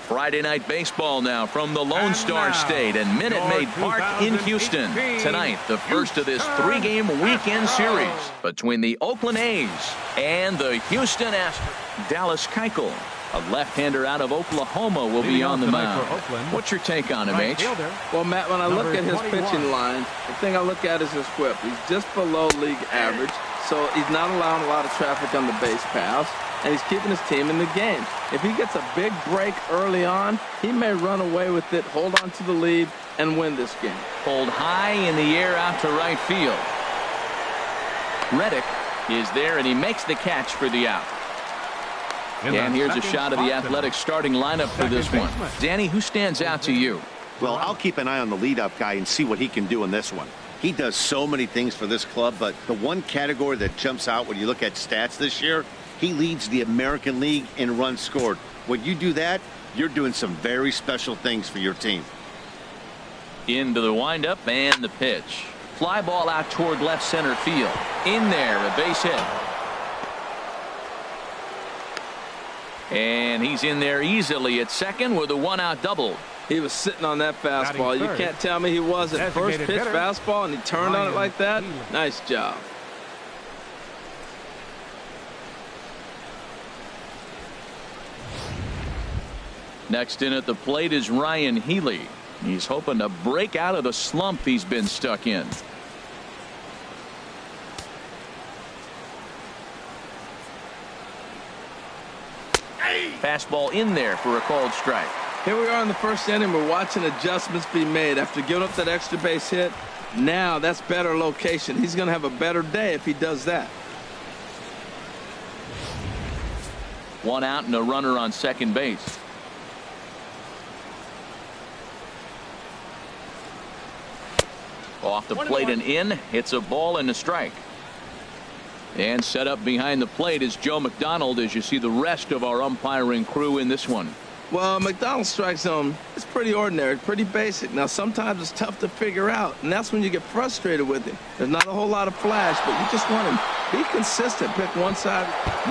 Friday night baseball now from the Lone Star State and Minute Maid Park in Houston. Tonight, the first of this 3-game weekend series between the Oakland A's and the Houston Astros. Dallas Keuchel, a left-hander out of Oklahoma, will be on the mound. What's your take on him, H? Well, Matt, when I look at his pitching line, the thing I look at is his whip. He's just below league average, so he's not allowing a lot of traffic on the base paths, and he's keeping his team in the game. If he gets a big break early on, he may run away with it, hold on to the lead, and win this game. Pulled high in the air out to right field. Reddick is there, and he makes the catch for the out. And here's a shot of the Athletics starting lineup for this one. Danny, who stands out to you? Well, I'll keep an eye on the leadoff guy and see what he can do in this one. He does so many things for this club, but the one category that jumps out when you look at stats this year, he leads the American League in runs scored. When you do that, you're doing some very special things for your team. Into the windup and the pitch. Fly ball out toward left center field. In there, a base hit. And he's in there easily at second with a one-out double. He was sitting on that fastball. You can't tell me he wasn't. First pitch fastball, and he turned on it like that. Nice job. Next in at the plate is Ryan Healy. He's hoping to break out of the slump he's been stuck in. Fastball in there for a called strike. Here we are in the first inning. We're watching adjustments be made after giving up that extra base hit. Now that's better location. He's going to have a better day if he does that. One out and a runner on second base. Off the plate and in. It's a ball and a strike. And set up behind the plate is Joe McDonald as you see the rest of our umpiring crew in this one. Well, McDonald's strike zone is pretty ordinary, pretty basic. Now, sometimes it's tough to figure out, and that's when you get frustrated with him. There's not a whole lot of flash, but you just want him to be consistent, pick one side.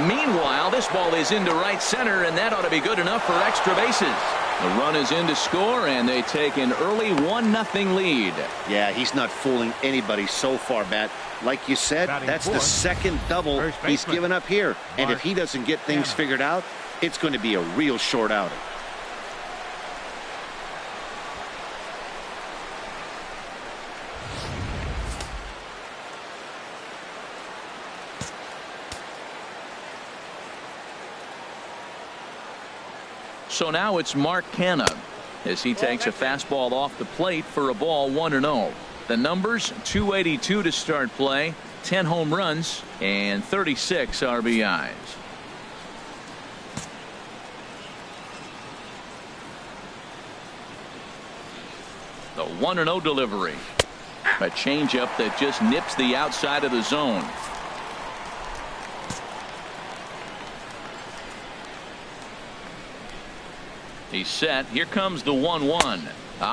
Meanwhile, this ball is into right center, and that ought to be good enough for extra bases. The run is in to score, and they take an early 1-0 lead. Yeah, he's not fooling anybody so far, Matt. Like you said, that's the second double he's given up here. And if he doesn't get things figured out, it's going to be a real short outing. So now it's Mark Canha as he takes a fastball off the plate for a ball 1-0. The numbers: 282 to start play, 10 home runs, and 36 RBIs. The 1-0 delivery. A changeup that just nips the outside of the zone. He's set. Here comes the 1-1.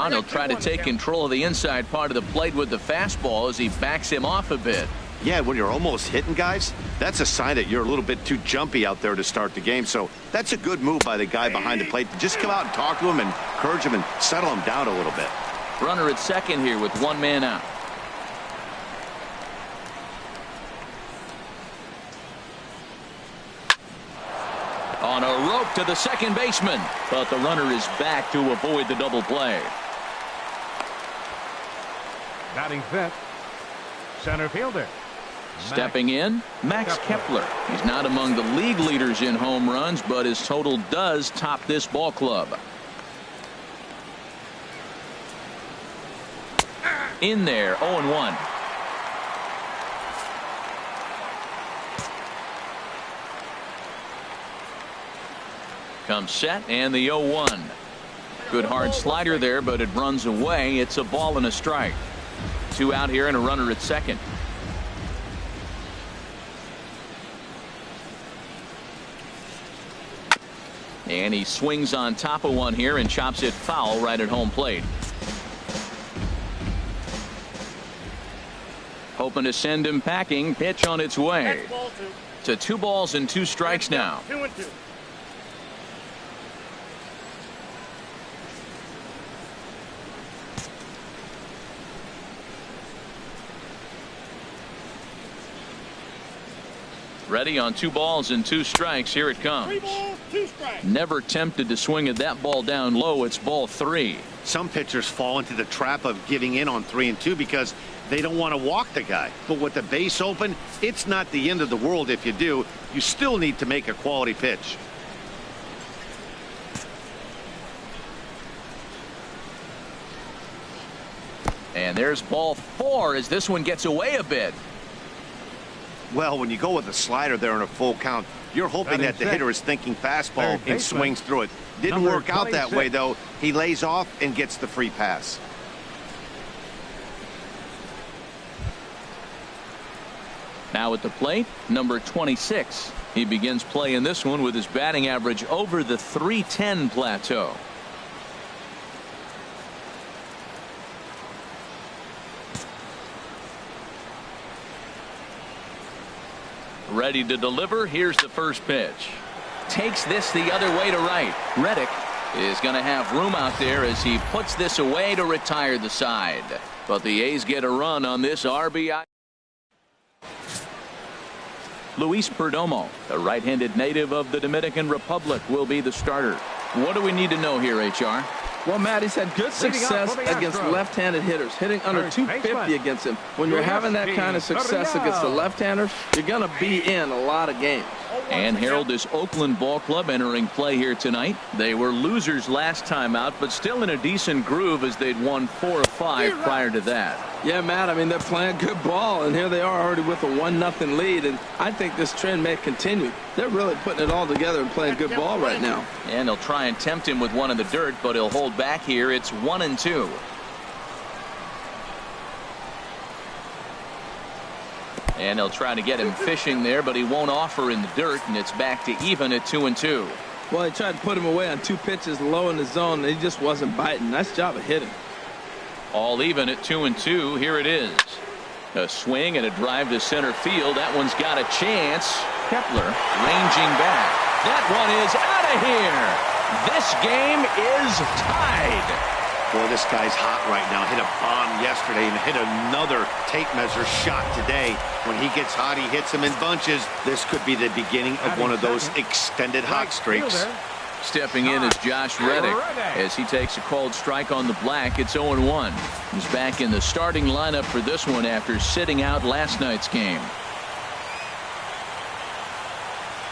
He'll try to take control of the inside part of the plate with the fastball as he backs him off a bit. Yeah, when you're almost hitting guys, that's a sign that you're a little bit too jumpy out there to start the game. So that's a good move by the guy behind the plate to just come out and talk to him and encourage him and settle him down a little bit. Runner at second here with one man out. On a rope to the second baseman, but the runner is back to avoid the double play. Batting fifth, center fielder. Stepping in, Max Kepler. He's not among the league leaders in home runs, but his total does top this ball club. In there, 0-1. Comes set, and the 0-1. Good hard slider there, but it runs away. It's a ball and a strike. 2 out here and a runner at second. And he swings on top of one here and chops it foul right at home plate. Hoping to send him packing. Pitch on its way. To 2 balls and 2 strikes now. 2-2. Ready on 2 balls and 2 strikes. Here it comes. 3 balls, 2 strikes. Never tempted to swing at that ball down low. It's ball 3. Some pitchers fall into the trap of giving in on 3 and 2 because they don't want to walk the guy. But with the base open, it's not the end of the world if you do. You still need to make a quality pitch. And there's ball 4 as this one gets away a bit. Well, when you go with a slider there in a full count, you're hoping that the hitter is thinking fastball and swings through it. Didn't work out that way, though. He lays off and gets the free pass. Now at the plate, number 26. He begins play in this one with his batting average over the .310 plateau. Ready to deliver. Here's the first pitch. Takes this the other way to right. Reddick is going to have room out there as he puts this away to retire the side. But the A's get a run on this RBI. Luis Perdomo, the right-handed native of the Dominican Republic, will be the starter. What do we need to know here, HR? Well, Matt, he's had good success against left-handed hitters, hitting under 250 against him. When you're having that kind of success against the left-handers, you're going to be in a lot of games. And Harold, this Oakland ball club entering play here tonight. They were losers last time out, but still in a decent groove as they'd won 4 of 5 prior to that. Yeah, Matt, I mean, they're playing good ball, and here they are already with a 1-0 lead, and I think this trend may continue. They're really putting it all together and playing good ball right now. And they'll try and tempt him with one in the dirt, but he'll hold back here. It's 1-2. And they'll try to get him fishing there, but he won't offer in the dirt, and it's back to even at 2-2. Well, he tried to put him away on 2 pitches low in the zone, and he just wasn't biting. Nice job of hitting. All even at 2-2. Here it is. A swing and a drive to center field. That one's got a chance. Kepler ranging back. That one is out of here. This game is tied. Boy, this guy's hot right now. Hit a bomb yesterday and hit another tape measure shot today. When he gets hot, he hits them in bunches. This could be the beginning of one of those extended hot streaks. Stepping in is Josh Reddick as he takes a called strike on the black. It's 0-1. He's back in the starting lineup for this one after sitting out last night's game.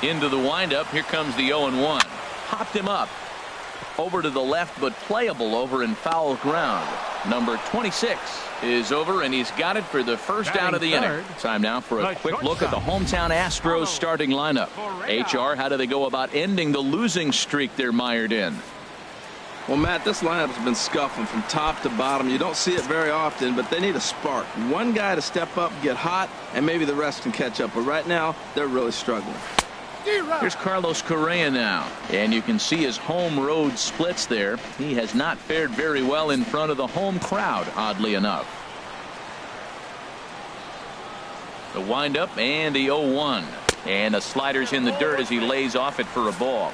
Into the windup. Here comes the 0-1. Hopped him up. Over to the left, but playable over in foul ground. Number 26 is over, and he's got it for the first out of the inning. Time now for a quick look at the hometown Astros starting lineup. HR, how do they go about ending the losing streak they're mired in? Well, Matt, this lineup's been scuffling from top to bottom. You don't see it very often, but they need a spark. One guy to step up, get hot, and maybe the rest can catch up. But right now, they're really struggling. Here's Carlos Correa now, and you can see his home road splits there. He has not fared very well in front of the home crowd, oddly enough. The windup and the 0-1, and the slider's in the dirt as he lays off it for a ball.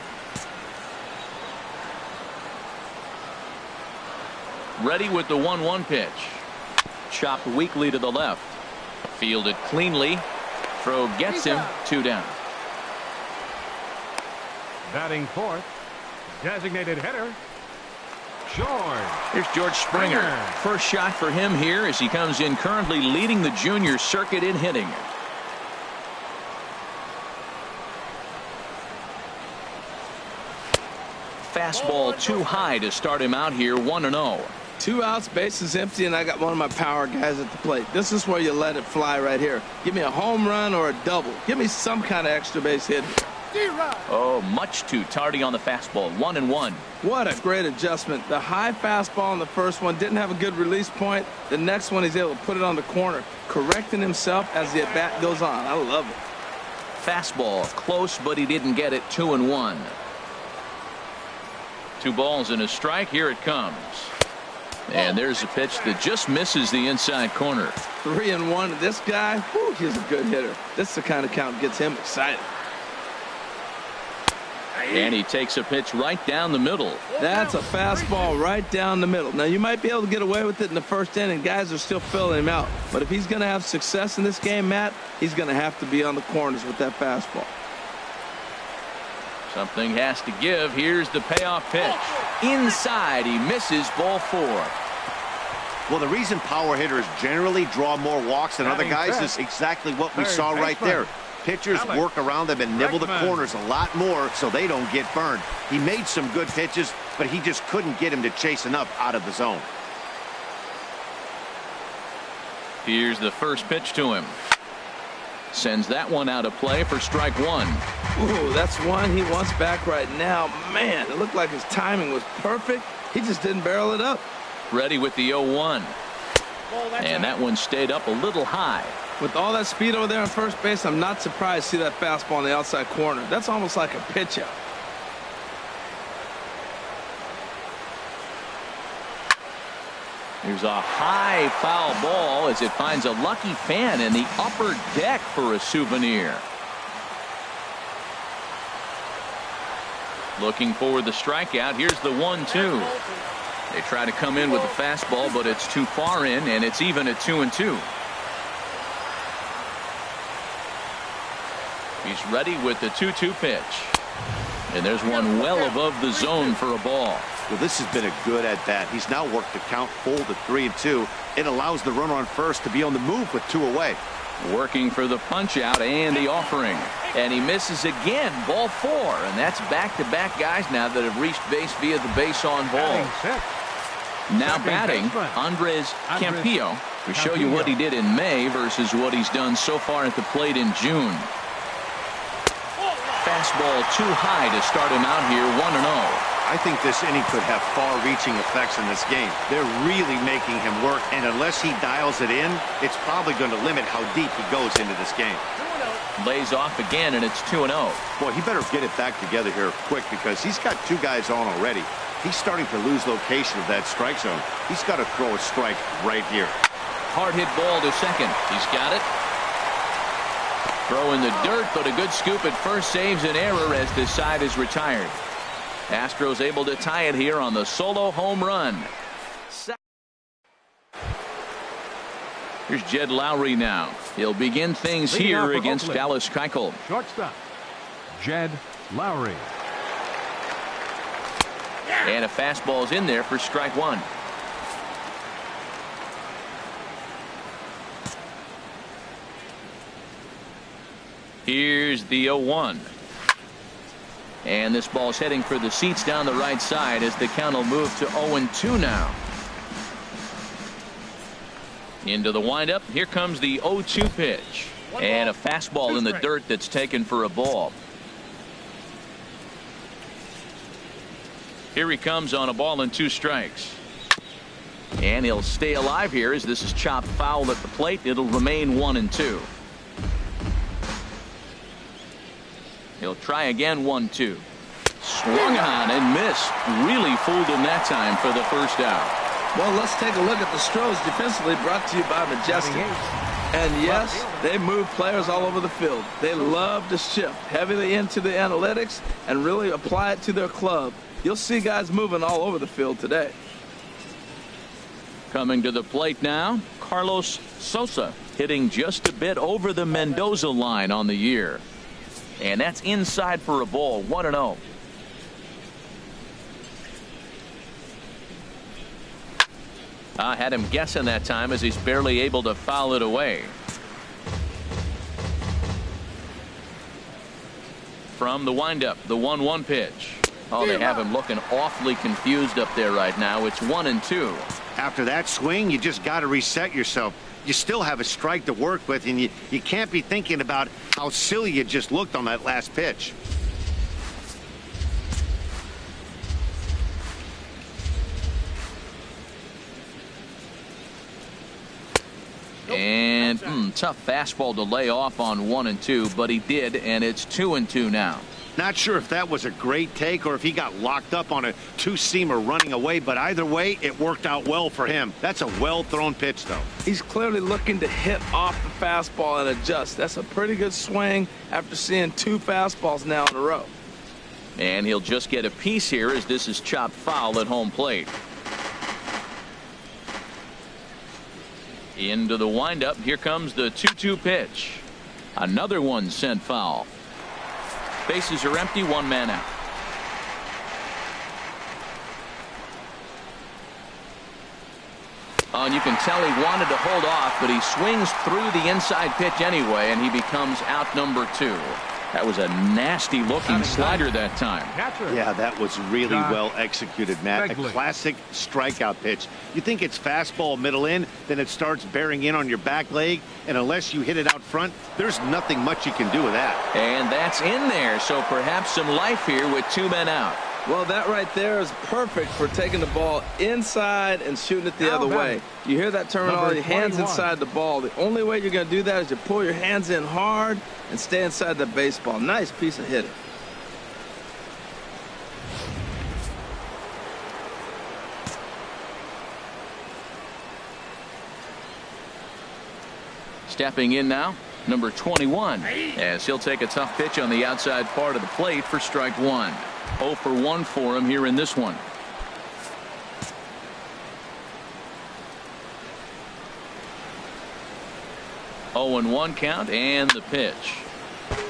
Ready with the 1-1 pitch. Chopped weakly to the left. Fielded cleanly. Throw gets him. 2 down. Batting fourth, designated hitter, George. Here's George Springer. First shot for him here as he comes in currently leading the junior circuit in hitting. Fastball too high to start him out here. 1-0. 2 outs, bases empty, and I got one of my power guys at the plate. This is where you let it fly right here. Give me a home run or a double. Give me some kind of extra base hit. Oh, much too tardy on the fastball. 1-1. What a great adjustment. The high fastball in the first one didn't have a good release point. The next one he's able to put it on the corner, correcting himself as the at-bat goes on. I love it. Fastball close, but he didn't get it. 2-1. 2 balls and a strike. Here it comes. And there's a pitch that just misses the inside corner. 3-1. This guy, whew, he's a good hitter. This is the kind of count that gets him excited. And he takes a pitch right down the middle. That's a fastball right down the middle. Now, you might be able to get away with it in the first inning. Guys are still filling him out. But if he's going to have success in this game, Matt, he's going to have to be on the corners with that fastball. Something has to give. Here's the payoff pitch. Inside, he misses, ball 4. Well, the reason power hitters generally draw more walks than other guys is exactly what we saw right there. Pitchers work around them and nibble the corners a lot more so they don't get burned. He made some good pitches, but he just couldn't get him to chase enough out of the zone. Here's the first pitch to him. Sends that one out of play for strike 1. Ooh, that's one he wants back right now. Man, it looked like his timing was perfect. He just didn't barrel it up. Ready with the 0-1. And that one stayed up a little high. With all that speed over there on first base, I'm not surprised to see that fastball on the outside corner. That's almost like a pitch out. Here's a high foul ball as it finds a lucky fan in the upper deck for a souvenir. Looking for the strikeout. Here's the 1-2. They try to come in with the fastball, but it's too far in, and it's even at 2-2. He's ready with the 2-2 pitch. And there's one well above the zone for a ball. Well, this has been a good at-bat. He's now worked the count full to 3-2. It allows the runner on first to be on the move with 2 away. Working for the punch-out and the offering. And he misses again, ball 4. And that's back-to-back guys now that have reached base via the base-on ball. Now batting, Andres Campillo. We show you what he did in May versus what he's done so far at the plate in June. Fastball too high to start him out here, 1-0. I think this inning could have far-reaching effects in this game. They're really making him work, and unless he dials it in, it's probably going to limit how deep he goes into this game. Lays off again, and it's 2-0. Boy, he better get it back together here quick because he's got 2 guys on already. He's starting to lose location of that strike zone. He's got to throw a strike right here. Hard hit ball to second. He's got it. Throw in the dirt, but a good scoop at first saves an error as this side is retired. Astros able to tie it here on the solo home run. Here's Jed Lowry now. He'll begin things here against Dallas Keuchel. Shortstop, Jed Lowry. And a fastball's in there for strike 1. Here's the 0-1. And this ball's heading for the seats down the right side as the count will move to 0-2 now. Into the windup. Here comes the 0-2 pitch. And a fastball in the dirt that's taken for a ball. Here he comes on a ball and 2 strikes. And he'll stay alive here as this is chopped foul at the plate. It'll remain 1-2. He'll try again, 1-2. Swung on and missed. Really fooled him that time for the first out. Well, let's take a look at the Astros defensively, brought to you by Majestic. And yes, they move players all over the field. They love to shift heavily into the analytics and really apply it to their club. You'll see guys moving all over the field today. Coming to the plate now, Carlos Sosa hitting just a bit over the Mendoza line on the year. And that's inside for a ball, 1-0. I had him guessing that time as he's barely able to foul it away. From the windup, the 1-1 pitch. Oh, they have him looking awfully confused up there right now. It's 1-2. After that swing, you just got to reset yourself. You still have a strike to work with, and you can't be thinking about how silly you just looked on that last pitch. And tough fastball to lay off on 1-2, but he did, and it's 2-2 now. Not sure if that was a great take or if he got locked up on a 2-seamer running away, but either way, it worked out well for him. That's a well-thrown pitch, though. He's clearly looking to hit off the fastball and adjust. That's a pretty good swing after seeing 2 fastballs now in a row. And he'll just get a piece here as this is chopped foul at home plate. Into the windup. Here comes the 2-2 pitch. Another one sent foul. Bases are empty. One man out. Oh, and you can tell he wanted to hold off, but he swings through the inside pitch anyway, and he becomes out number 2. That was a nasty looking slider that time. Yeah, that was really well executed, Matt. A classic strikeout pitch. You think it's fastball middle in, then it starts bearing in on your back leg, and unless you hit it out front, there's nothing much you can do with that. And that's in there, so perhaps some life here with 2 men out. Well, that right there is perfect for taking the ball inside and shooting it the other way. You hear that terminology, hands inside the ball. The only way you're going to do that is to pull your hands in hard and stay inside the baseball. Nice piece of hitting. Stepping in now, number 21, as he'll take a tough pitch on the outside part of the plate for strike 1. 0 for 1 for him here in this one. Oh, and 1 count, and the pitch.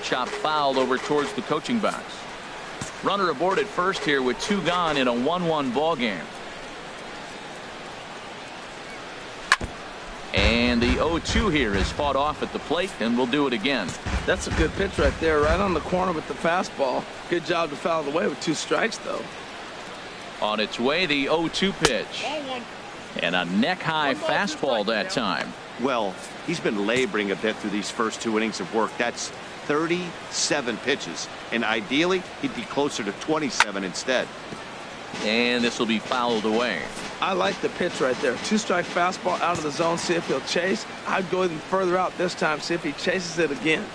Chop foul over towards the coaching box. Runner aboard at first here with 2 gone in a 1-1 ball game. And the 0-2 here is fought off at the plate, and we'll do it again. That's a good pitch right there, right on the corner with the fastball. Good job to foul it away with 2 strikes, though. On its way, the 0-2 pitch. And a neck-high fastball that time. Well, he's been laboring a bit through these first 2 innings of work. That's 37 pitches, and ideally, he'd be closer to 27 instead. And this will be fouled away. I like the pitch right there. 2-strike fastball out of the zone, see if he'll chase. I'd go even further out this time, see if he chases it again.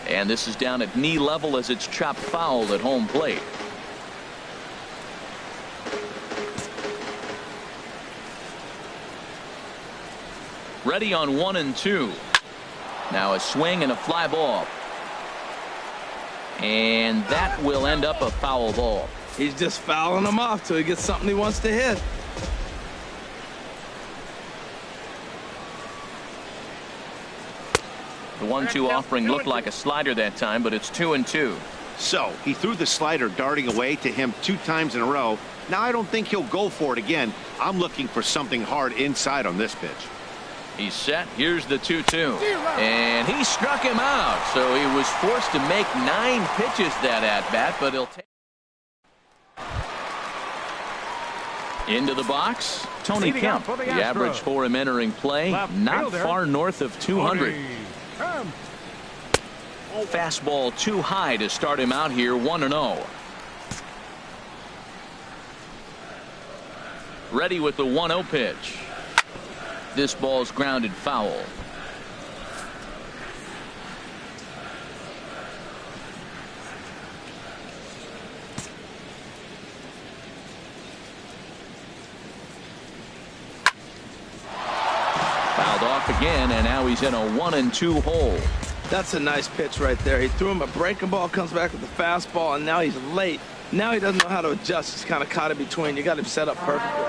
And this is down at knee level as it's chopped foul at home plate. Ready on 1 and 2. Now a swing and a fly ball. And that will end up a foul ball. He's just fouling them off till he gets something he wants to hit. The 1-2 offering looked like a slider that time, but it's 2 and 2. So he threw the slider darting away to him 2 times in a row. Now I don't think he'll go for it again. I'm looking for something hard inside on this pitch. He's set. Here's the 2-2. And he struck him out. So he was forced to make 9 pitches that at bat, but he'll take. Into the box, Tony Kemp. The average for him entering play, not far north of 200. Fastball too high to start him out here, 1-0. Ready with the 1-0 pitch. This ball's grounded foul. Fouled off again, and now he's in a 1-2 hole. That's a nice pitch right there. He threw him a breaking ball, comes back with the fastball, and now he's late. Now he doesn't know how to adjust. He's kind of caught in between. You got him set up perfectly.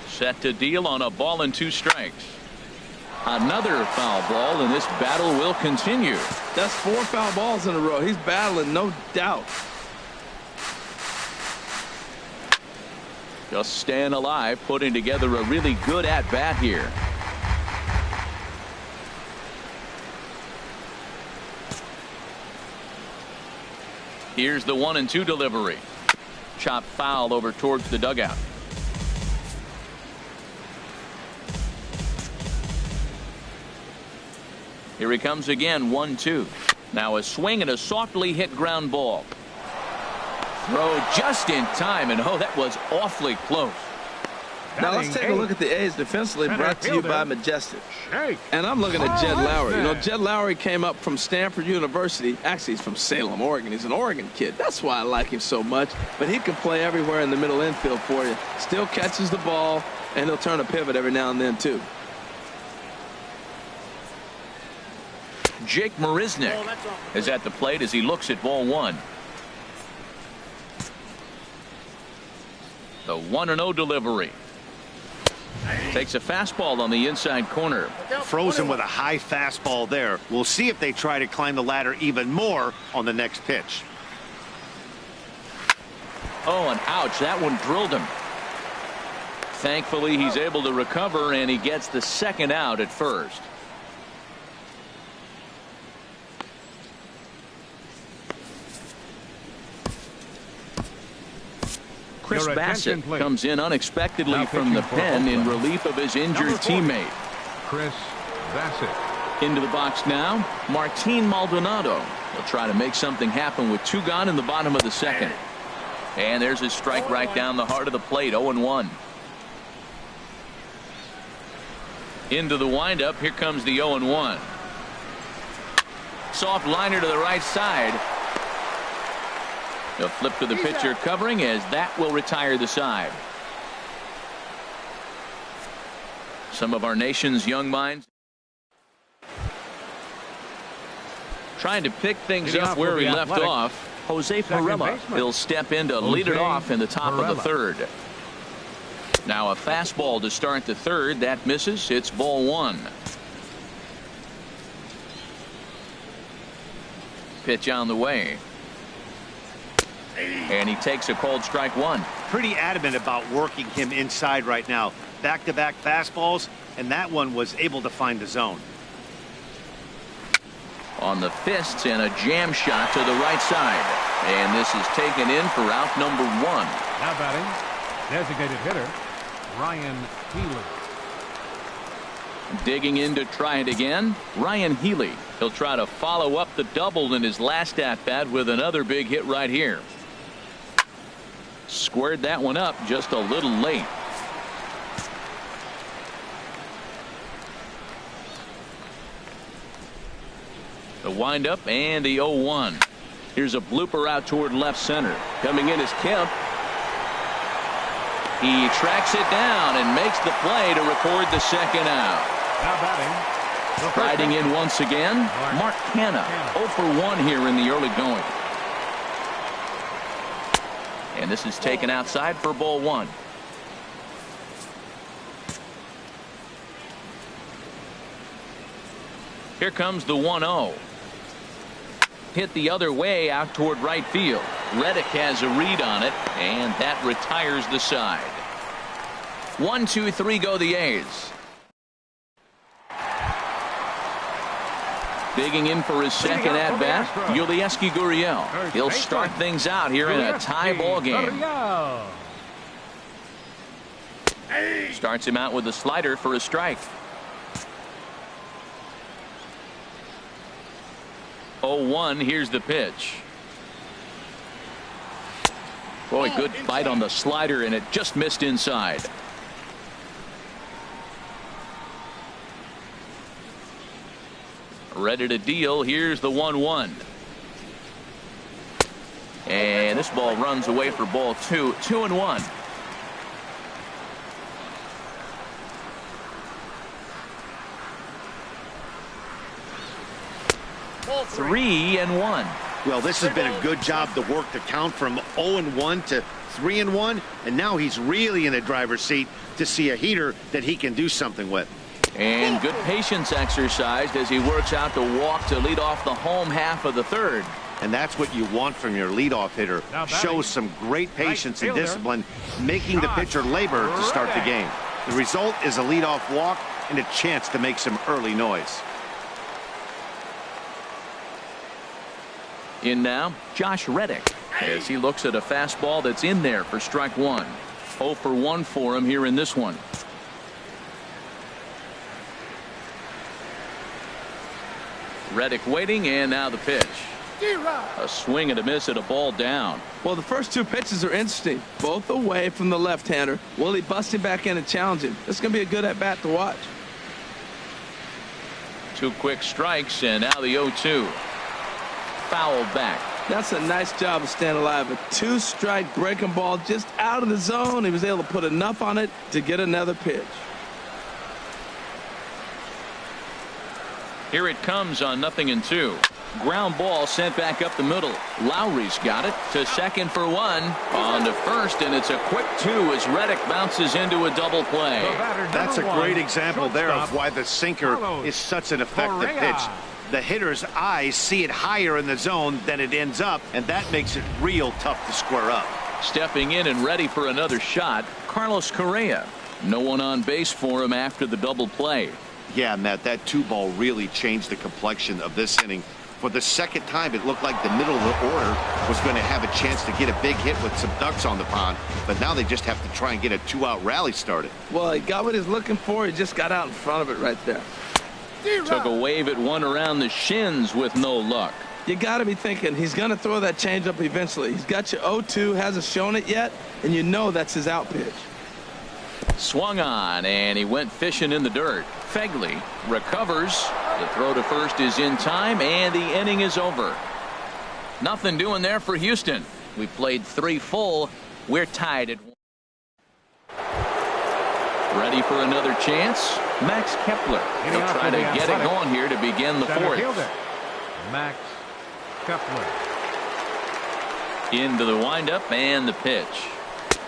Set to deal on a ball and 2 strikes. Another foul ball, and this battle will continue. That's 4 foul balls in a row. He's battling, no doubt. Just staying alive, putting together a really good at-bat here. Here's the 1-2 delivery. Chop foul over towards the dugout. Here he comes again, 1-2. Now a swing and a softly hit ground ball. Throw just in time, and oh, that was awfully close. Now let's take a look at the A's defensively, brought to you by Majestic. And I'm looking at Jed Lowry. You know, Jed Lowry came up from Stanford University. Actually, he's from Salem, Oregon. He's an Oregon kid. That's why I like him so much. But he can play everywhere in the middle infield for you. Still catches the ball, and he'll turn a pivot every now and then, too. Jake Marisnick is at the plate as he looks at ball one. The 1-0 delivery. Takes a fastball on the inside corner. Frozen with a high fastball there. We'll see if they try to climb the ladder even more on the next pitch. Oh, and ouch, that one drilled him. Thankfully, he's able to recover, and he gets the second out at first. Chris Bassett comes in unexpectedly from the pen in relief of his injured teammate. Chris Bassett. Into the box now, Martin Maldonado. He'll try to make something happen with 2 gone in the bottom of the second. And there's his strike right down the heart of the plate, 0-1. Into the windup, here comes the 0-1. Soft liner to the right side. He'll flip to the pitcher covering as that will retire the side. Some of our nation's young minds trying to pick things up where we left off. Jose Pirela. He'll step in to lead it off in the top of the third. Now a fastball to start the third. That misses. It's ball one. Pitch on the way. And he takes a cold strike one. Pretty adamant about working him inside right now. Back-to-back fastballs, and that one was able to find the zone. On the fists and a jam shot to the right side. And this is taken in for out number 1. Now batting, designated hitter, Ryan Healy. Digging in to try it again, Ryan Healy. He'll try to follow up the double in his last at-bat with another big hit right here. Squared that one up just a little late. The windup and the 0-1. Here's a blooper out toward left center. Coming in is Kemp. He tracks it down and makes the play to record the second out. Now batting, Riding in once again, Mark Canha. 0 for 1 here in the early going. And this is taken outside for ball one. Here comes the 1-0. Hit the other way out toward right field. Reddick has a read on it, and that retires the side. 1, 2, 3 go the A's. Digging in for his second at-bat, Yulieski Gurriel. He'll start things out here in a tie ball game. Starts him out with a slider for a strike. 0-1, here's the pitch. Boy, good bite on the slider, and it just missed inside. Ready to deal. Here's the 1-1. And this ball runs away for ball 2. 2-1. Ball 3-1. Well, this has been a good job to work the count from 0-1 to 3-1, and now he's really in the driver's seat to see a heater that he can do something with. And good patience exercised as he works out to walk to lead off the home half of the third. And that's what you want from your leadoff hitter. Shows some great patience and discipline, making the pitcher labor to start the game. The result is a leadoff walk and a chance to make some early noise. In now, Josh Reddick, as he looks at a fastball that's in there for strike one. 0 for 1 for him here in this one. Reddick waiting, and now the pitch. A swing and a miss at a ball down. Well, the first 2 pitches are interesting. Both away from the left-hander. Will he bust him back in and challenge him? This is going to be a good at-bat to watch. 2 quick strikes, and now the 0-2. Fouled back. That's a nice job of staying alive. A 2-strike breaking ball just out of the zone. He was able to put enough on it to get another pitch. Here it comes on 0-2. Ground ball sent back up the middle. Lowry's got it to second for one. On to first, and it's a quick 2 as Reddick bounces into a double play. That's a great example there of why the sinker is such an effective pitch. The hitter's eyes see it higher in the zone than it ends up, and that makes it real tough to square up. Stepping in and ready for another shot, Carlos Correa. No one on base for him after the double play. Yeah, Matt, that 2-ball really changed the complexion of this inning. For the second time, it looked like the middle of the order was going to have a chance to get a big hit with some ducks on the pond, but now they just have to try and get a 2-out rally started. Well, he got what he's looking for. He just got out in front of it right there. Took a wave at one around the shins with no luck. You got to be thinking he's going to throw that changeup eventually. He's got you 0-2, hasn't shown it yet, and you know that's his out pitch. Swung on, and he went fishing in the dirt. Fegley recovers. The throw to first is in time, and the inning is over. Nothing doing there for Houston. We played 3 full. We're tied at 1. Ready for another chance? Max Kepler. He'll try to get it going here to begin the 4th. Max Kepler. Into the windup and the pitch.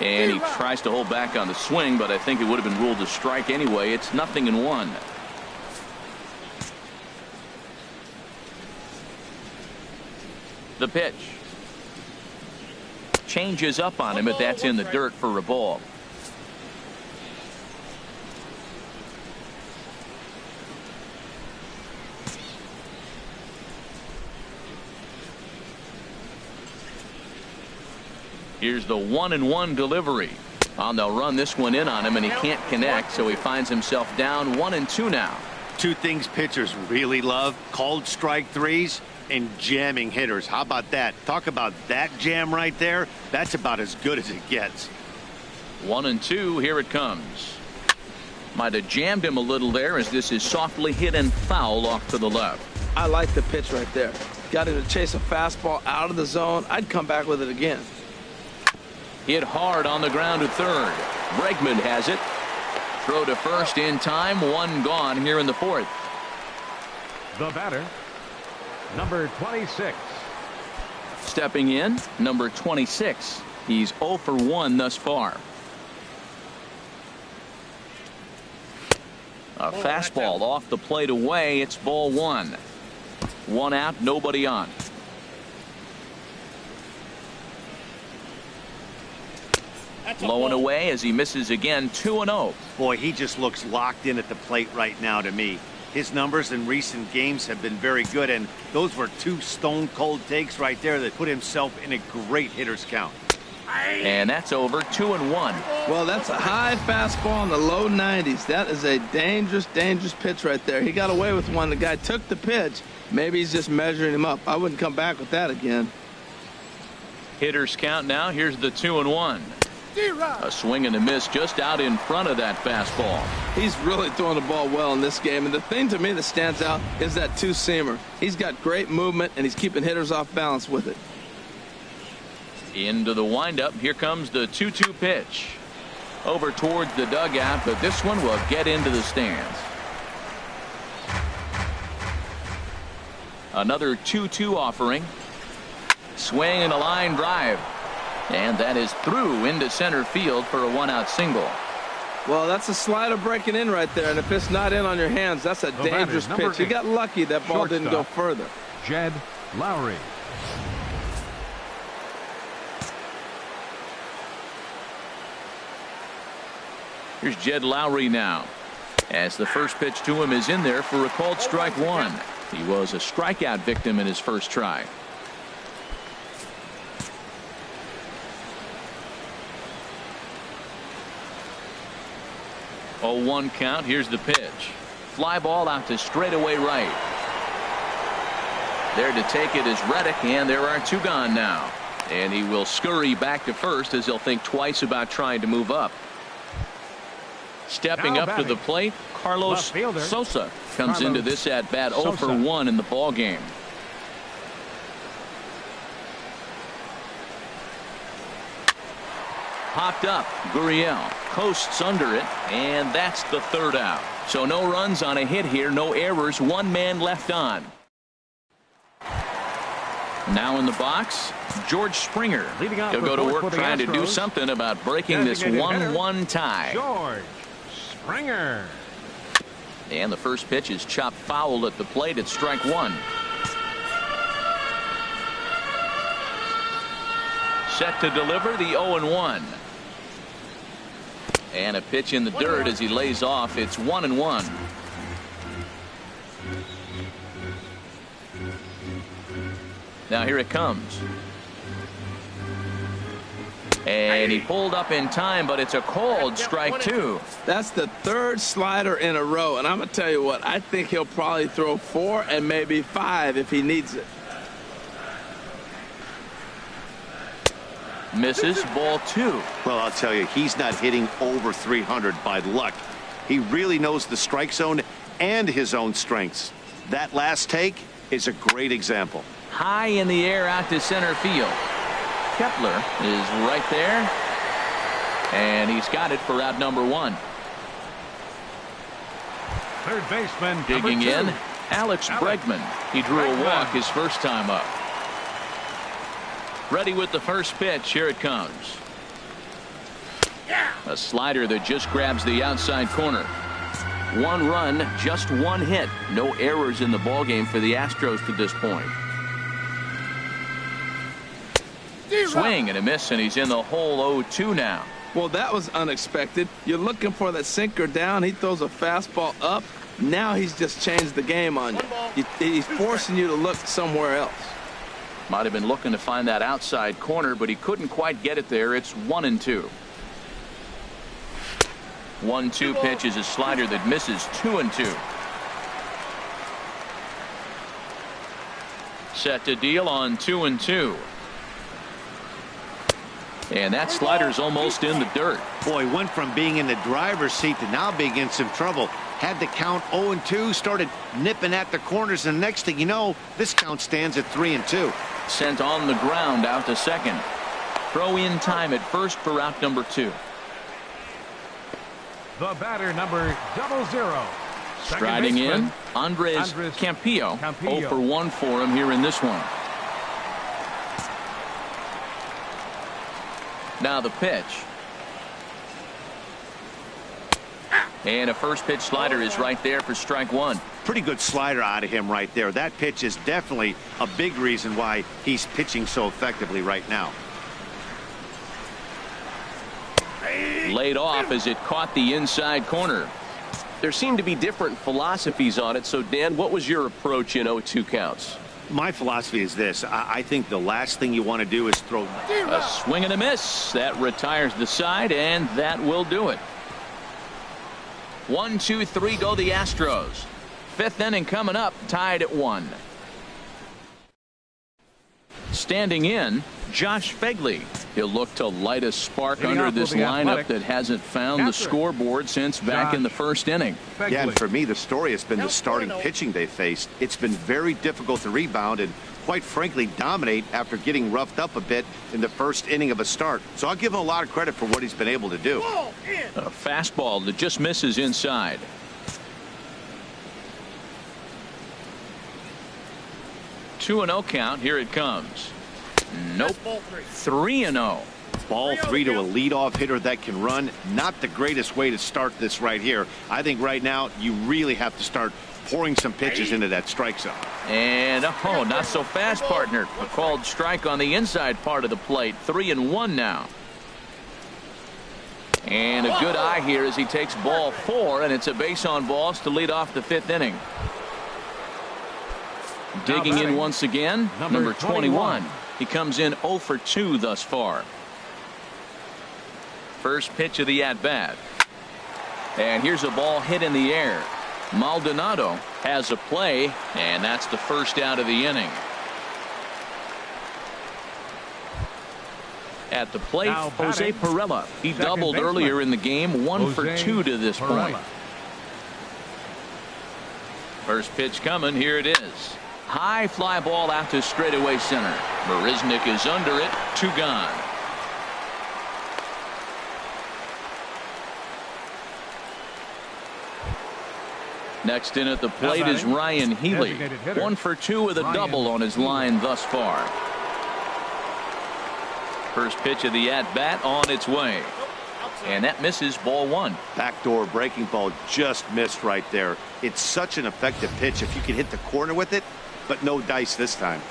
And he tries to hold back on the swing, but I think it would have been ruled a strike anyway. It's 0-1. The pitch. Changes up on him, but that's in the dirt for a ball. Here's the 1-1 delivery. They'll run this one in on him, and he can't connect, so he finds himself down 1-2 now. 2 things pitchers really love: called strike threes and jamming hitters. How about that? Talk about that jam right there. That's about as good as it gets. 1-2. Here it comes. Might have jammed him a little there as this is softly hit and foul off to the left. I like the pitch right there. Got him to chase a fastball out of the zone. I'd come back with it again. Hit hard on the ground to third. Bregman has it. Throw to first in time. 1 gone here in the 4th. The batter, number 26. Stepping in, number 26. He's 0 for 1 thus far. A fastball off the plate away. It's ball 1. 1 out, nobody on. Blowing away as he misses again. 2-0. Boy, he just looks locked in at the plate right now to me. His numbers in recent games have been very good, and those were 2 stone-cold takes right there that put himself in a great hitter's count. And that's over. 2-1. Well, that's a high fastball in the low 90s. That is a dangerous, dangerous pitch right there. He got away with one. The guy took the pitch. Maybe he's just measuring him up. I wouldn't come back with that again. Hitters count now. Here's the 2-1. A swing and a miss just out in front of that fastball. He's really throwing the ball well in this game, and the thing to me that stands out is that 2-seamer. He's got great movement, and he's keeping hitters off balance with it. Into the windup. Here comes the 2-2 pitch. Over towards the dugout, but this one will get into the stands. Another 2-2 offering. Swing and a line drive. And that is through into center field for a 1-out single. Well, that's a slider breaking in right there, and if it's not in on your hands, that's a dangerous pitch. You got lucky that ball didn't go further. Jed Lowry. Here's Jed Lowry now, as the first pitch to him is in there for a called strike 1. He was a strikeout victim in his first try. 0-1 count. Here's the pitch. Fly ball out to straightaway right. There to take it is Reddick, and there are 2 gone now. And he will scurry back to first as he'll think twice about trying to move up. Stepping up to the plate, Carlos Sosa comes into this at bat 0 for 1 in the ball game. popped up. Gurriel coasts under it, and that's the third out. So no runs on a hit here, no errors, one man left on. Now in the box, George Springer. He'll go to work trying to do something about breaking this 1-1 tie. George Springer. And the first pitch is chopped foul at the plate. It's strike one. Set to deliver the 0-1. And a pitch in the dirt as he lays off. It's 1-1. Now here it comes. And he pulled up in time, but it's a cold strike two. That's the third slider in a row. And I'm going to tell you what, I think he'll probably throw 4 and maybe 5 if he needs it. Misses, ball 2. Well, I'll tell you, he's not hitting over 300 by luck. He really knows the strike zone and his own strengths. That last take is a great example. High in the air out to center field. Kepler is right there. And he's got it for out number 1. Third baseman. Digging in, Alex Bregman. He drew a walk his first time up. Ready with the first pitch. Here it comes. A slider that just grabs the outside corner. 1 run, just 1 hit. No errors in the ballgame for the Astros to this point. Swing and a miss, and he's in the hole 0-2 now. Well, that was unexpected. You're looking for that sinker down. He throws a fastball up. Now he's just changed the game on you. He's forcing you to look somewhere else. Might have been looking to find that outside corner, but he couldn't quite get it there. It's 1-2. 1-2 pitch is a slider that misses. 2-2. Set to deal on 2-2. And that slider's almost in the dirt. Boy, went from being in the driver's seat to now being in some trouble. Had the count 0-2, started nipping at the corners, and the next thing you know, this count stands at 3-2. Sent on the ground out to second. Throw in time at first for out number 2. The batter, number 00. Striding in, Andres Campillo. 0 for 1 for him here in this one. Now the pitch. And a first pitch slider is right there for strike 1. Pretty good slider out of him right there. That pitch is definitely a big reason why he's pitching so effectively right now. Laid off as it caught the inside corner. There seemed to be different philosophies on it. So, Dan, what was your approach in 0-2 counts? My philosophy is this. I think the last thing you want to do is throw. A swing and a miss. That retires the side, and that will do it. 1, 2, 3 go the Astros. 5th inning coming up, tied at 1. Standing in, Josh Phegley. He'll look to light a spark under this lineup that hasn't found the scoreboard since back in the first inning. Yeah, and for me, the story has been the starting pitching they faced. It's been very difficult to rebound and, quite frankly, dominate after getting roughed up a bit in the first inning of a start. So I'll give him a lot of credit for what he's been able to do. A fastball that just misses inside. Two and 0 count. Here it comes. Nope. 3-0. Ball 3 to a leadoff hitter that can run. Not the greatest way to start this right here. I think right now you really have to start pouring some pitches into that strike zone. And oh, not so fast, partner. A called strike on the inside part of the plate. 3-1 now. And a good eye here as he takes ball 4, and it's a base on balls to lead off the 5th inning. Digging in once again, number 21. He comes in 0 for 2 thus far. First pitch of the at-bat. And here's a ball hit in the air. Maldonado has a play, and that's the first out of the inning. At the plate, Jose Pirela. He doubled earlier in the game, 1 for 2 to this point. First pitch coming. Here it is. High fly ball out to straightaway center. Marisnick is under it. 2 gone. Next in at the plate is Ryan Healy. 1 for 2 with a double on his line thus far. First pitch of the at-bat on its way. And that misses, ball 1. Backdoor breaking ball just missed right there. It's such an effective pitch if you can hit the corner with it, but no dice this time.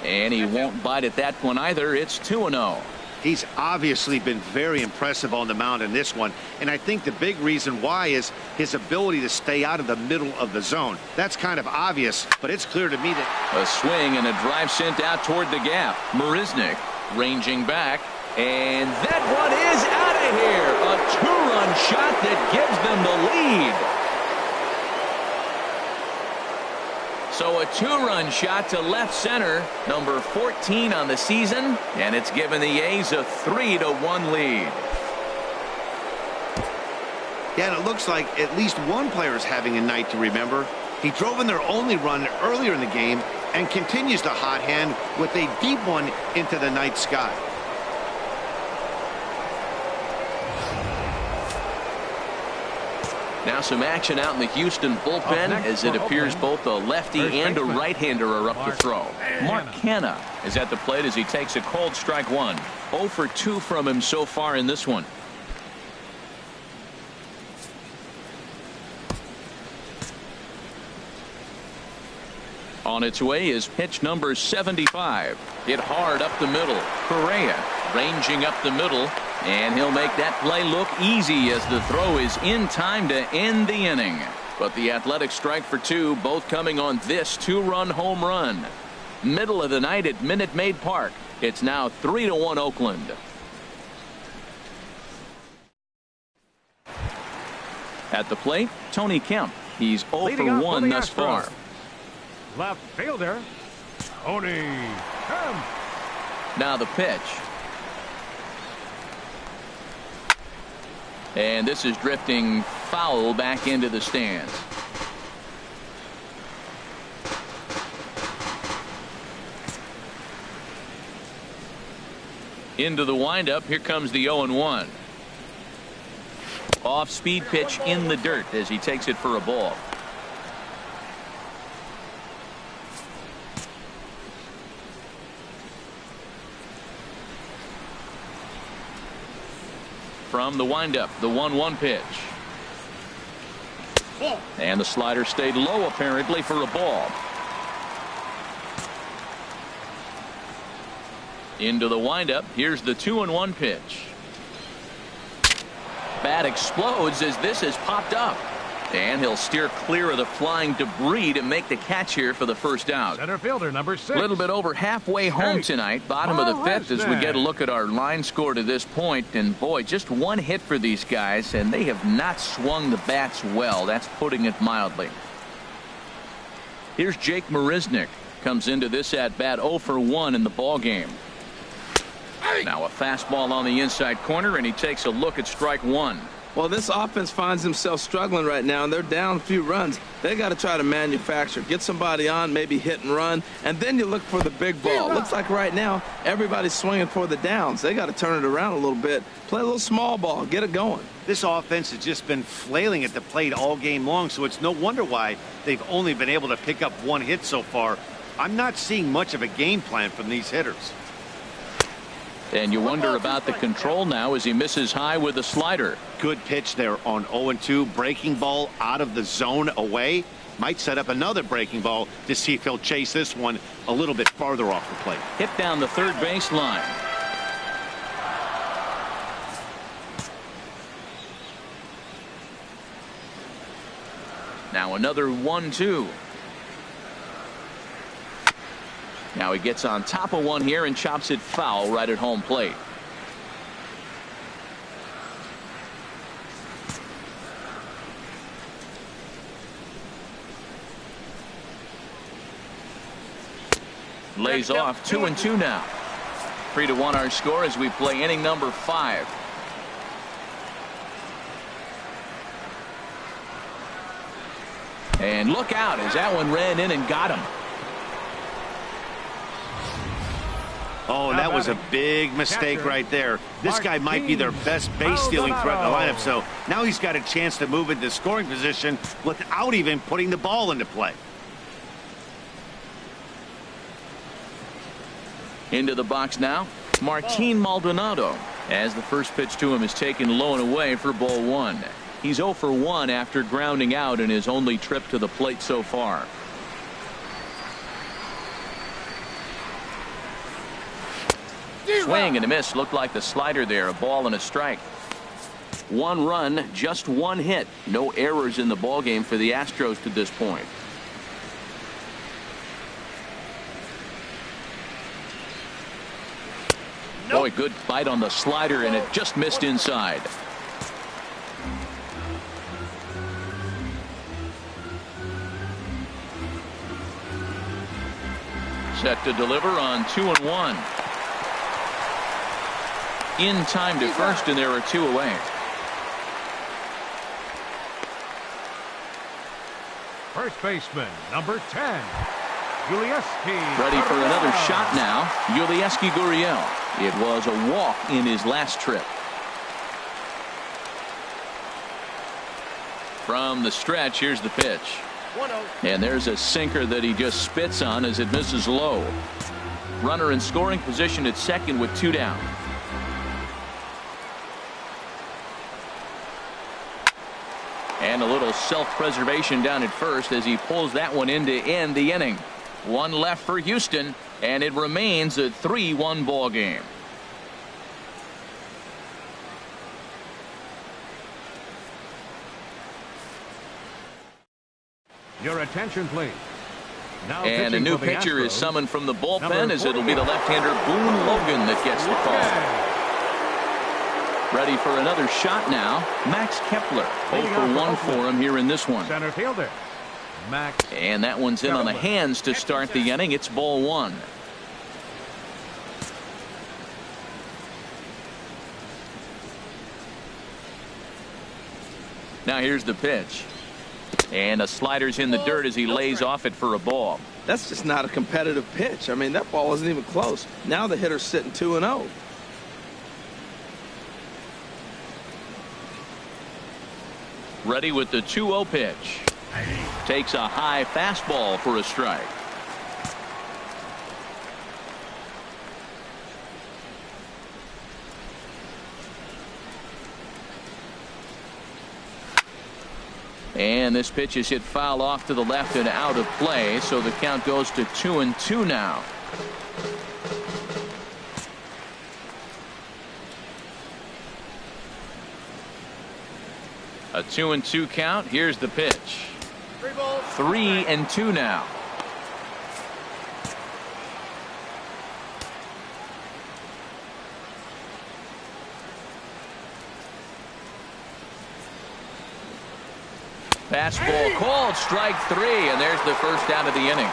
And he won't bite at that one either. It's 2-0. He's obviously been very impressive on the mound in this one, and I think the big reason why is his ability to stay out of the middle of the zone. That's kind of obvious, but it's clear to me that a swing and a drive sent out toward the gap. Marisnick ranging back, and that one is out of here. A 2-run shot that gives them the lead. So a 2-run shot to left center, number 14 on the season, and it's given the A's a 3-1 lead. Yeah, and it looks like at least one player is having a night to remember. He drove in their only run earlier in the game and continues to hot hand with a deep one into the night sky. Now some action out in the Houston bullpen as it appears both a lefty and a right-hander are up to throw. Mark Canha is at the plate as he takes a cold strike 1. 0 for 2 from him so far in this one. On its way is pitch number 75. Hit hard up the middle. Correa ranging up the middle, and he'll make that play look easy as the throw is in time to end the inning. But the Athletic strike for 2, both coming on this 2-run home run. Middle of the night at Minute Maid Park. It's now 3-1 Oakland. At the plate, Tony Kemp. He's 0 for 1 thus far. Left fielder, Tony Kemp. Now the pitch. And this is drifting foul back into the stands. Into the windup. Here comes the 0-1. Off speed pitch in the dirt as he takes it for a ball. From the windup, the 1-1 pitch. And the slider stayed low apparently for a ball. Into the windup. Here's the 2-1 pitch. Bat explodes as this is popped up. And he'll steer clear of the flying debris to make the catch here for the first out. Center fielder number 6. A little bit over halfway home tonight. Bottom of the 5th as we get a look at our line score to this point. And boy, just one hit for these guys, and they have not swung the bats well. That's putting it mildly. Here's Jake Marisnick. Comes into this at bat 0 for 1 in the ball game. Now a fastball on the inside corner, and he takes a look at strike 1. Well, this offense finds themselves struggling right now, and they're down a few runs. They got to try to manufacture, get somebody on, maybe hit and run, and then you look for the big ball. Looks like right now everybody's swinging for the downs. They got to turn it around a little bit, play a little small ball, get it going. This offense has just been flailing at the plate all game long, so it's no wonder why they've only been able to pick up one hit so far. I'm not seeing much of a game plan from these hitters. And you wonder about the control now as he misses high with a slider. Good pitch there on 0-2. Breaking ball out of the zone away. Might set up another breaking ball to see if he'll chase this one a little bit farther off the plate. Hit down the third base line. Now another 1-2. Now he gets on top of one here and chops it foul right at home plate. Lays off. 2-2 now. 3-1 our score as we play inning number 5. And look out as that one ran in and got him. Oh, and that was a big mistake right there. This guy might be their best base stealing threat in the lineup, so now he's got a chance to move into scoring position without even putting the ball into play. Into the box now, Martin Maldonado, as the first pitch to him is taken low and away for ball 1. He's 0 for 1 after grounding out in his only trip to the plate so far. Swing and a miss. Looked like the slider there. A ball and a strike. 1 run, just 1 hit. No errors in the ball game for the Astros to this point. Boy, good bite on the slider, and it just missed inside. Set to deliver on 2-1. In time to first, and there are 2 away. First baseman, number 10, Ulieski. Ready for another shot now. Ulieski Gurriel. It was a walk in his last trip. From the stretch, here's the pitch. And there's a sinker that he just spits on as it misses low. Runner in scoring position at second with 2 down. And a little self-preservation down at first as he pulls that one in to end the inning. 1 left for Houston, and it remains a 3-1 ball game. Your attention, please. Now and a new pitcher is summoned from the bullpen as it'll be the left-hander Boone Logan that gets the call. Ready for another shot now. Max Kepler. 0 for 1 for him here in this one. Center fielder, Max. And that one's in on the hands to start the inning. It's ball 1. Now here's the pitch. And a slider's in the dirt as he lays off it for a ball. That's just not a competitive pitch. I mean, that ball wasn't even close. Now the hitter's sitting 2-0. Ready with the 2-0 pitch. Takes a high fastball for a strike. And this pitch is hit foul off to the left and out of play, so the count goes to 2-2 now. A 2-2 count. Here's the pitch. 3-2 now. Fastball called, strike 3, and there's the first out of the inning.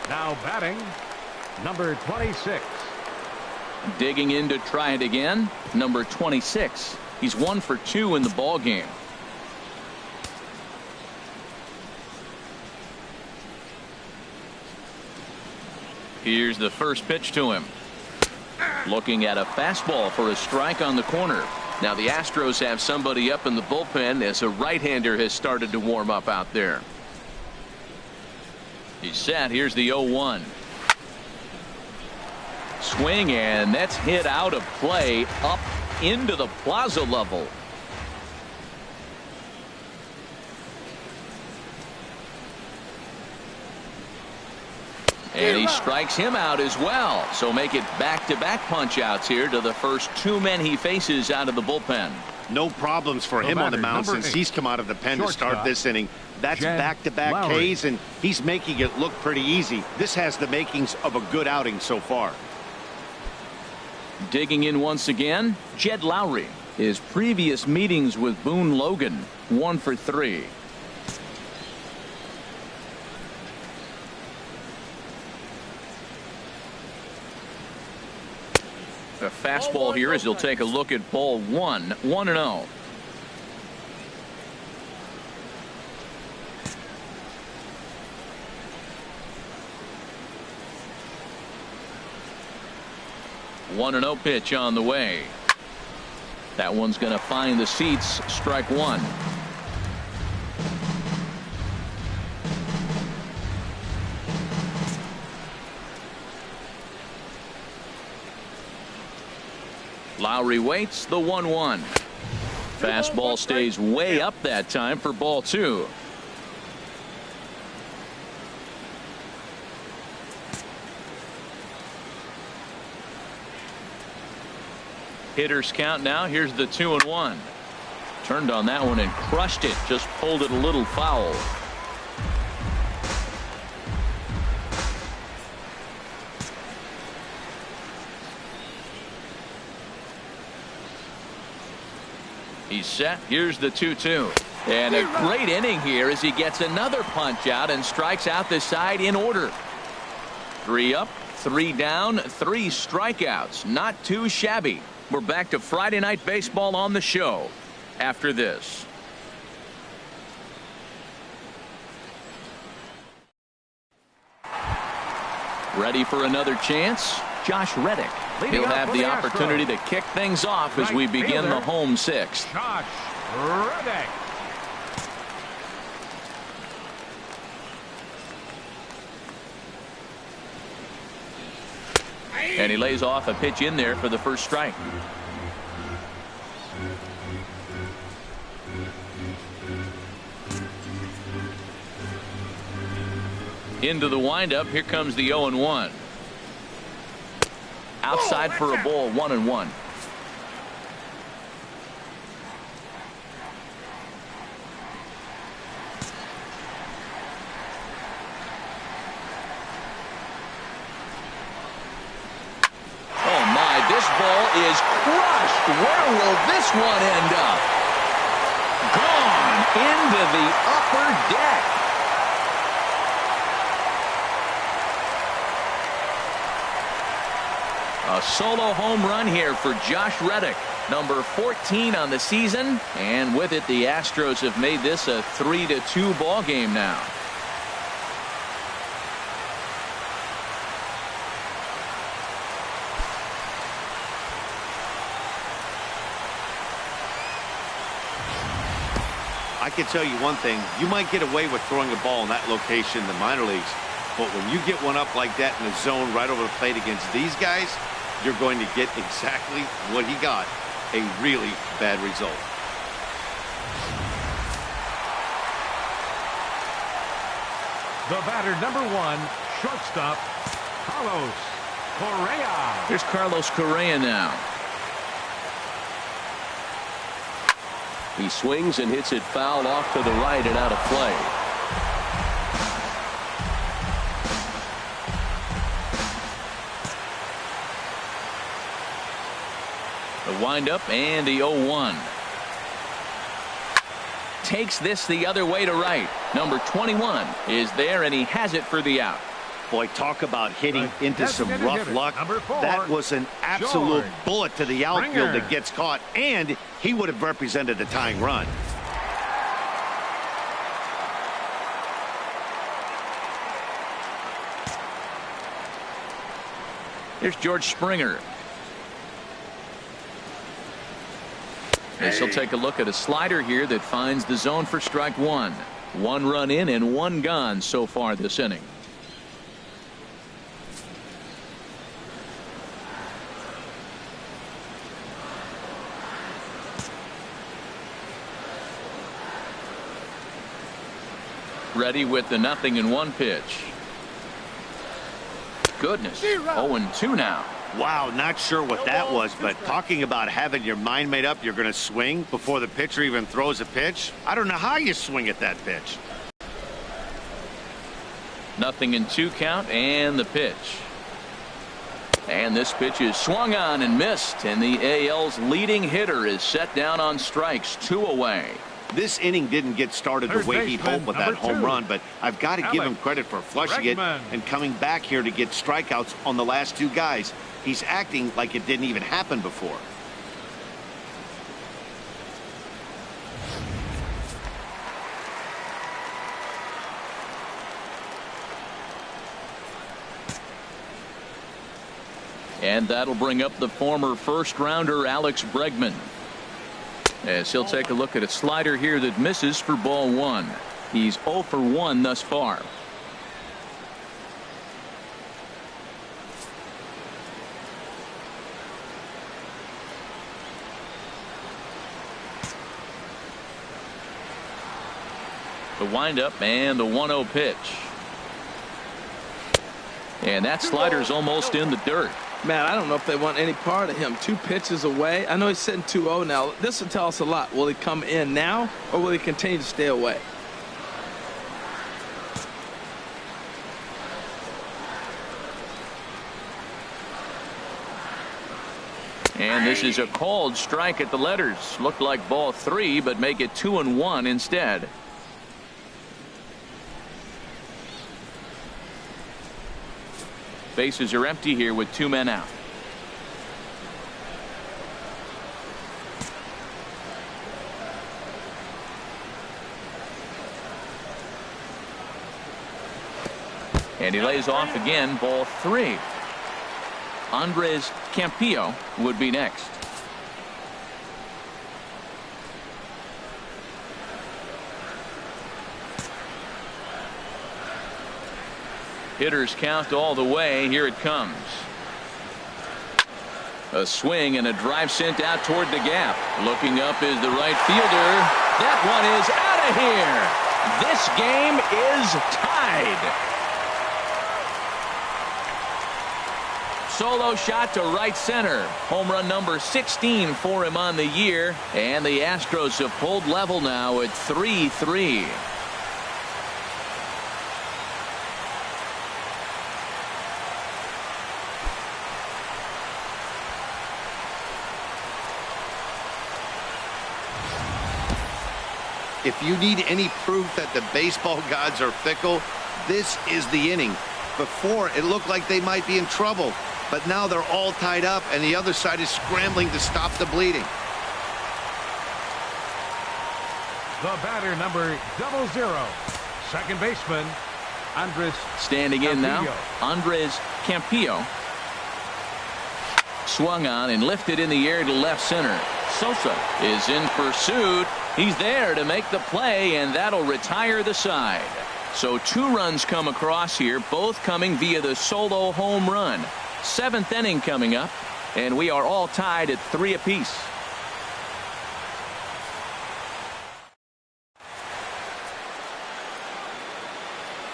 Now batting, number 26. Digging in to try it again, number 26. He's 1 for 2 in the ball game. Here's the first pitch to him. Looking at a fastball for a strike on the corner. Now the Astros have somebody up in the bullpen as a right-hander has started to warm up out there. He's set. Here's the 0-1. Swing, and that's hit out of play up into the plaza level. And he strikes him out as well. So make it back-to-back punch-outs here to the first 2 men he faces out of the bullpen. No problems for him on the mound since he's come out of the pen to start this inning. That's back-to-back Ks, and he's making it look pretty easy. This has the makings of a good outing so far. Digging in once again, Jed Lowry. His previous meetings with Boone Logan, 1 for 3. A fastball here as he'll take a look at ball 1. 1-0. 1-0 pitch on the way. That one's going to find the seats. Strike one. Lowry waits the 1-1. Fastball stays way up that time for ball two. Hitters count now. Here's the 2-1. Turned on that one and crushed it. Just pulled it a little foul. He's set. Here's the 2-2. And a great inning here as he gets another punch out and strikes out the side in order. 3 up, 3 down, 3 strikeouts. Not too shabby. We're back to Friday Night Baseball on the show after this. Ready for another chance? Josh Reddick. He'll have the opportunity to kick things off as we begin the home sixth. Josh Reddick. And he lays off a pitch in there for the first strike. Into the windup. Here comes the 0-1. Outside for a ball. 1-1. Is crushed. Where will this one end up? Gone into the upper deck. A solo home run here for Josh Reddick, number 14 on the season, and with it the Astros have made this a 3-2 ball game now. I can tell you one thing. You might get away with throwing a ball in that location in the minor leagues, but when you get one up like that in the zone right over the plate against these guys, you're going to get exactly what he got, a really bad result. The batter, number 1, shortstop, Carlos Correa. Here's Carlos Correa now. He swings and hits it foul off to the right and out of play. The windup and the 0-1. Takes this the other way to right. Number 21 is there, and he has it for the out. Boy, talk about hitting into some rough luck. That was an absolute bullet to the outfield that gets caught, and he would have represented a tying run. Here's George Springer. This will take a look at a slider here that finds the zone for strike one. 1 run in and 1 gone so far this inning. Ready with the 0-1 pitch. Goodness. 0-2 now. Wow, not sure what that was, but talking about having your mind made up you're going to swing before the pitcher even throws a pitch. I don't know how you swing at that pitch. 0-2 count and the pitch. And this pitch is swung on and missed, and the AL's leading hitter is set down on strikes, 2 away. This inning didn't get started the way he'd hoped with that home run, but I've got to give him credit for flushing it and coming back here to get strikeouts on the last 2 guys. He's acting like it didn't even happen before. And that'll bring up the former first-rounder Alex Bregman, as he'll take a look at a slider here that misses for ball one. He's 0 for 1 thus far. The windup and the 1-0 pitch. And that slider's almost in the dirt. Man, I don't know if they want any part of him. 2 pitches away. I know he's sitting 2-0 now. This will tell us a lot. Will he come in now, or will he continue to stay away? And this is a called strike at the letters. Looked like ball 3, but make it 2-1 instead. Bases are empty here with 2 men out. And he lays off again, ball 3. Andres Campillo would be next. Hitters count all the way. Here it comes. A swing and a drive sent out toward the gap. Looking up is the right fielder. That one is out of here. This game is tied. Solo shot to right center. Home run number 16 for him on the year. And the Astros have pulled level now at 3-3. If you need any proof that the baseball gods are fickle, this is the inning. Before, it looked like they might be in trouble, but now they're all tied up, and the other side is scrambling to stop the bleeding. The batter, number 00, second baseman, Andres standing in now. Andres Campillo. Swung on and lifted in the air to left center. Sosa is in pursuit. He's there to make the play, and that'll retire the side. So 2 runs come across here, both coming via the solo home run. 7th inning coming up, and we are all tied at 3 apiece.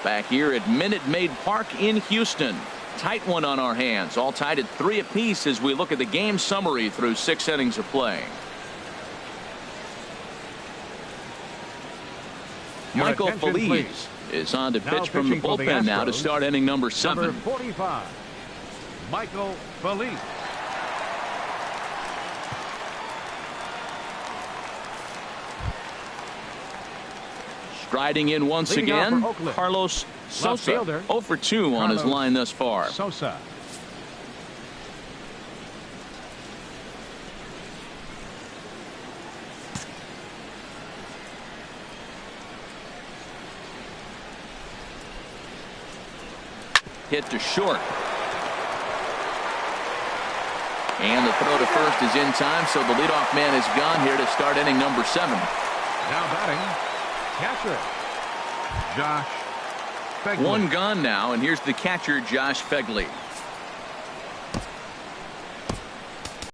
Back here at Minute Maid Park in Houston. Tight one on our hands. All tied at 3 apiece as we look at the game summary through 6 innings of play. Michael Feliz is on to pitch from the bullpen now to start inning number 7. Number 45, Michael Feliz. Striding in once again, Carlos Sosa, 0 for 2 on his line thus far. Sosa. Hit to short. And the throw to first is in time, so the leadoff man is gone here to start inning number 7. Now batting, catcher, Josh Fegley. 1 gone now, and here's the catcher, Josh Fegley.